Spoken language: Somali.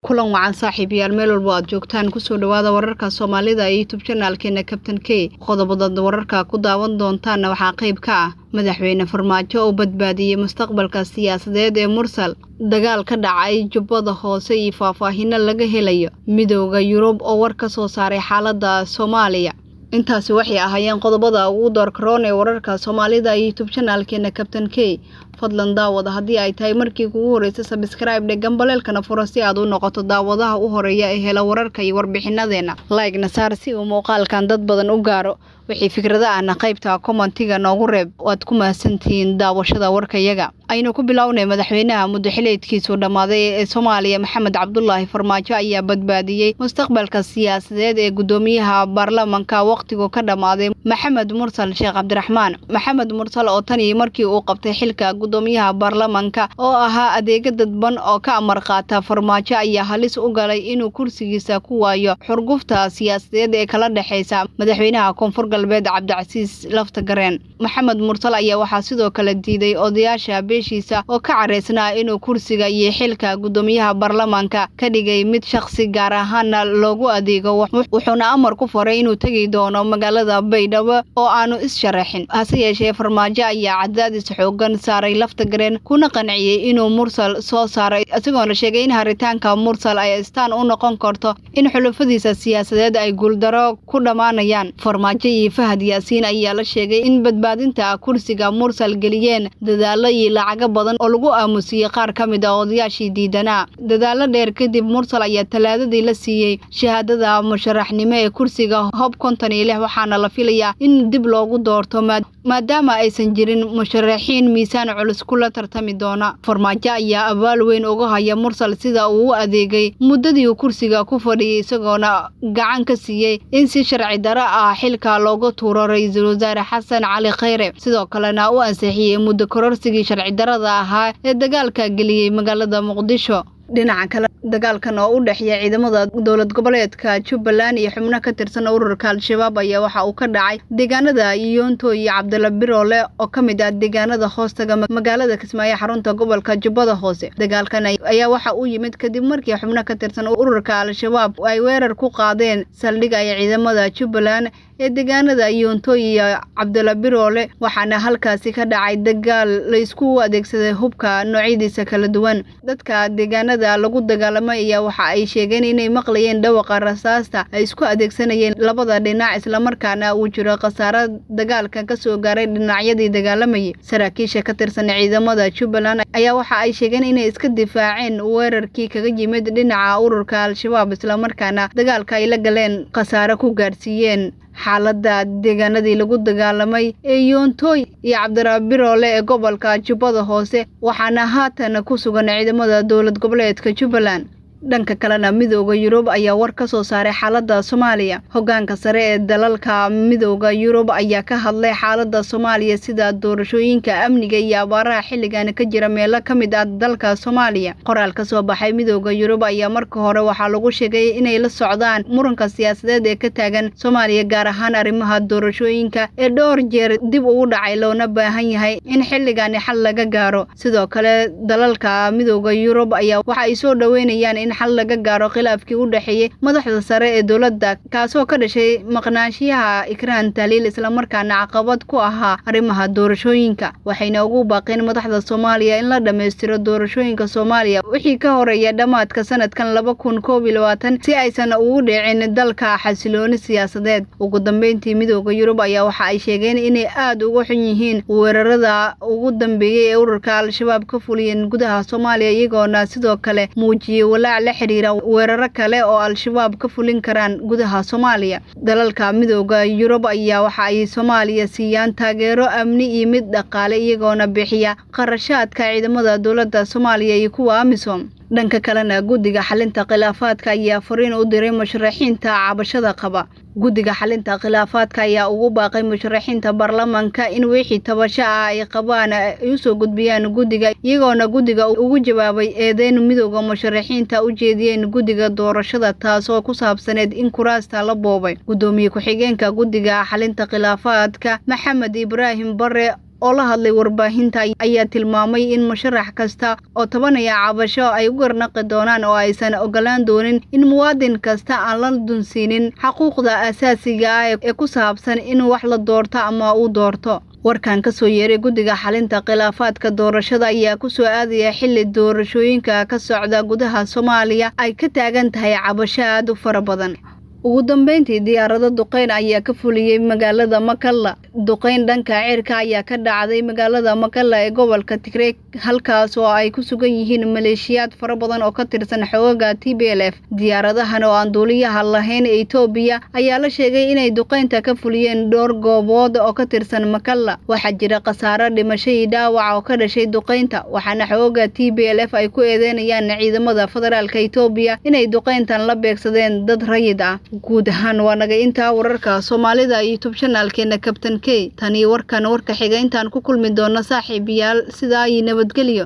kulan wacan saaxiibayaal meel walba aad joogtaan ku soo dhawaada wararka Soomaalida ee YouTube channelkeena Captain K qodobada wararka ku daawan doontaan waxa qayb ka ah madaxweyne Farmaajo oo badbaadiyay mustaqbalka siyaasadeed ee Mursal dagaal ka dhacay Hanjabada hoose iyo faahfaahin laga helayo Midowga Yurub oo war ka soo saaray xaaladda Soomaaliya intaasi waxay ahaayeen qodobada ugu doorkaroon ee wararka Soomaalida ee YouTube channelkeena Captain K fadlan daawada haddii ay tahay markii kugu horeysay subscribe dhagan baleelkana furo si aad u noqoto daawadaha u horeeya ee hela wararka iyo warbixinadeena like na saar si uu muuqaalkan dad badan u gaaro wixii fikradaha qaybta commentiga noogu reeb waad ku mahadsantihiin daawashada warkayaga aynu ku bilownay madaxweynaha muddaxileedkiisu dhamaaday ee Soomaaliya Maxamed Cabdullaahi Farmaajo ayaa badbaadiyay mustaqbalka siyaasadeed ee gudoomiyaha baarlamaanka waqtigu ka dhamaaday Maxamed Mursal Sheekh Cabdiraxmaan Maxamed Mursal oo tan iyo markii uu qabtay xilka gudoomiyaha baarlamaanka oo ahaa adeega dadban oo ka amar qaata Farmaajo ayaa halis u galay inuu kursigiisa ku waayo xurgufta siyaasadeed ee kala dhaxaysa madaxweynaha koonfur galbeed Cabdicasiis lafta gareen Maxamed Mursal ayaa waxa sidoo kale diiday odayaasha beeshiisa oo ka careysnaa inuu kursiga iyo xilka gudoomiyaha baarlamaanka ka dhigay mid shakhsi gaar ahaan loogu adeego wuxuuna amar ku faray inuu tagi doono magaalada Baydhabo oo aanu is sharaxin hase yeeshee Farmaajo ayaa cadaadis xoogan saaray lafta gareen kuna qanciyay inuu Mursal soo saaray isagoona sheegay in haritaanka Mursal ay istaan u noqon karto in xulufadiisa siyaasadeed ay guuldaro ku dhamaanayaan Farmaajo iyo Fahad Yaasiin ayaa la sheegay in badbaadinta kursiga Mursal geliyeen dadaalo iyo lacag badan oo lagu aamusiyay qaar kamid ah odayaashii diidanaa dadaalo dheer kadib Mursal ayaa talaadadii la siiyay shahaadada musharaxnimo ee kursiga Hob 56 waxaana la filayaa in dib loogu doorto maadaama aysan jirin musharaxiin miisaan culus kula tartami doona Farmaajo ayaa abaal weyn uga haya Mursal sida uu adeegay muddadii uu kursiga ku fadhiyay isagoona gacan ka siiyay in si sharci darro ah xilka looga tuuro ra'iisul wasaare Xasan Cali Khayre sidoo kalena uu ansixiyay muddo kororsigii sharci darrada ahaa ee dagaalka geliyay magaalada Muqdisho dhinaca kale dagaalkan oo u dhaxeeya ciidamada dowlad goboleedka Jubbaland iyo xubno ka tirsan ururka Al-Shabaab ayaa waxa uu ka dhacay deegaanada Yoonto iyo Cabdalla Biroole oo kamid ah deegaanada hoostaga magaalada Kismaayo xarunta gobolka Jubbada Hoose dagaalkan ayaa waxa uu yimid kadib markii xubno ka tirsan ururka Al-Shabaab ay weerar ku qaadeen saldhig ay ciidamada Jubbaland ee deegaanada Yoonto iyo Cabdalla Biroole waxaana halkaasi ka dhacay dagaal la isku adeegsaday hubka noocyadiisa kala duwan dadka deegaanada lagu dagaalamay ayaa waxa ay sheegeen inay maqlayeen dhawaqa rasaasta ay isku adeegsanayeen labada dhinac isla markaana uu jiro khasaare dagaalka ka soo gaaray dhinacyadii dagaalamayay saraakiisha ka tirsan ciidamada Jubbaland ayaa waxa ay sheegeen inay iska difaaceen weerarkii kaga yimid dhinaca ururka Al-Shabaab isla markaana dagaalka ay la galeen khasaare ku gaarsiiyeen xaaladda deegaanadii lagu dagaalamay ee Yoonto iyo Cabdalla Biroole ee gobolka Jubbada Hoose waxaana haatan ku sugan ciidamada dowlad goboleedka Jubbaland dhanka kalena Midowga Yurub ayaa war ka soo saaray xaaladda Soomaaliya hoggaanka sare ee dalalka Midowga Yurub ayaa ka hadlay xaaladda Soomaaliya sida doorashooyinka amniga iyo abaaraha xilligan ka jira meelo kamid ah dalka Soomaaliya qoraal ka soo baxay Midowga Yurub ayaa marka hore waxa lagu sheegay inay la socdaan muranka siyaasadeed ee ka taagan Soomaaliya gaar ahaan arrimaha doorashooyinka ee dhowr jeer dib ugu dhacay loona baahan yahay in xilligan xal laga gaaro sidoo kale dalalka Midowga Yurub ayaa waxa ay soo dhaweynayaan in xal laga gaaro khilaafkii u dhaxeeyay madaxda sare ee dawladda kaasoo ka dhashay maqnaanshiyaha Ikraan Tahliil isla markaana caqabad ku ahaa arrimaha doorashooyinka waxayna ugu baaqeen madaxda Soomaaliya in la dhameystiro doorashooyinka Soomaaliya wixii ka horeeya dhamaadka sanadkan 2022 si aysan ugu dhicin dalka xasilooni siyaasadeed ugu dambeyntii Midowga Yurub ayaa waxa ay sheegeen inay aad uga xun yihiin weerarada ugu dambeeyay ee ururka Al-Shabaab ka fuliyeen gudaha Soomaaliya iyagoona sidoo kale muujiyay walaac la xiriira weeraro kale oo Al-Shabaab ka fulin karaan gudaha Soomaaliya dalalka Midowga Yurub ayaa waxa ay Soomaaliya siiyaan taageero amni iyo mid dhaqaale iyagoona bixiya qarashaadka ciidamada dowladda Soomaaliya iyo kuwa AMISOM dhanka kalena guddiga xalinta khilaafaadka ayaa fariin u diray musharaxiinta cabashada qaba guddiga xalinta khilaafaadka ayaa ugu baaqay musharaxiinta baarlamaanka in wixii tabasho ah ay qabaan ay soo gudbiyaan guddiga iyagoona guddiga ugu jawaabay eedeyn midowga musharaxiinta u jeediyeen guddiga doorashada taasoo ku saabsaneed in kuraasta la boobay gudoomiye ku-xigeenka guddiga xalinta khilaafaadka Maxamed Ibraahim Barre oo la hadlay warbaahinta ayaa tilmaamay in musharax kasta oo tabanaya cabasho ay u garnaqi doonaan oo aysan ogolaan doonin in muwaadin kasta aan la dunsiinin xuquuqda aasaasiga ah ee ku saabsan in wax la doorto ama uu doorto. warkan ka soo yeeray guddiga xalinta khilaafaadka doorashada ayaa ku soo aadaya xilli doorashooyinka ka socda gudaha Soomaaliya ay ka taagan tahay cabasho aad u fara badan. ugu dambeyntii diyaarado duqeyn ayaa ka fuliyay magaalada Makalla. duqeyn dhanka cirka ayaa ka dhacday magaalada Makalla ee gobolka Tigray halkaas oo ay ku sugan yihiin maleeshiyaad fara badan oo ka tirsan xoogga TPLF. diyaaradahan oo aan duuliyaha lahayn ee Itoobiya ayaa la sheegay inay duqeynta ka fuliyeen dhowr goobood oo ka tirsan Makalla. waxaa jira khasaare dhimasho iyo dhaawac oo ka dhashay duqeynta waxaana xoogga TPLF ay ku eedeynayaan ciidamada federaalka Itoobiya inay duqeyntan la beegsadeen dad rayid ah. guud ahaan waa naga intaa wararka Soomaalida YouTube channelkeena Captain K. tani warka xiga intaan ku kulmi doona saaxiibayaal sidaa ay nabadgelyo.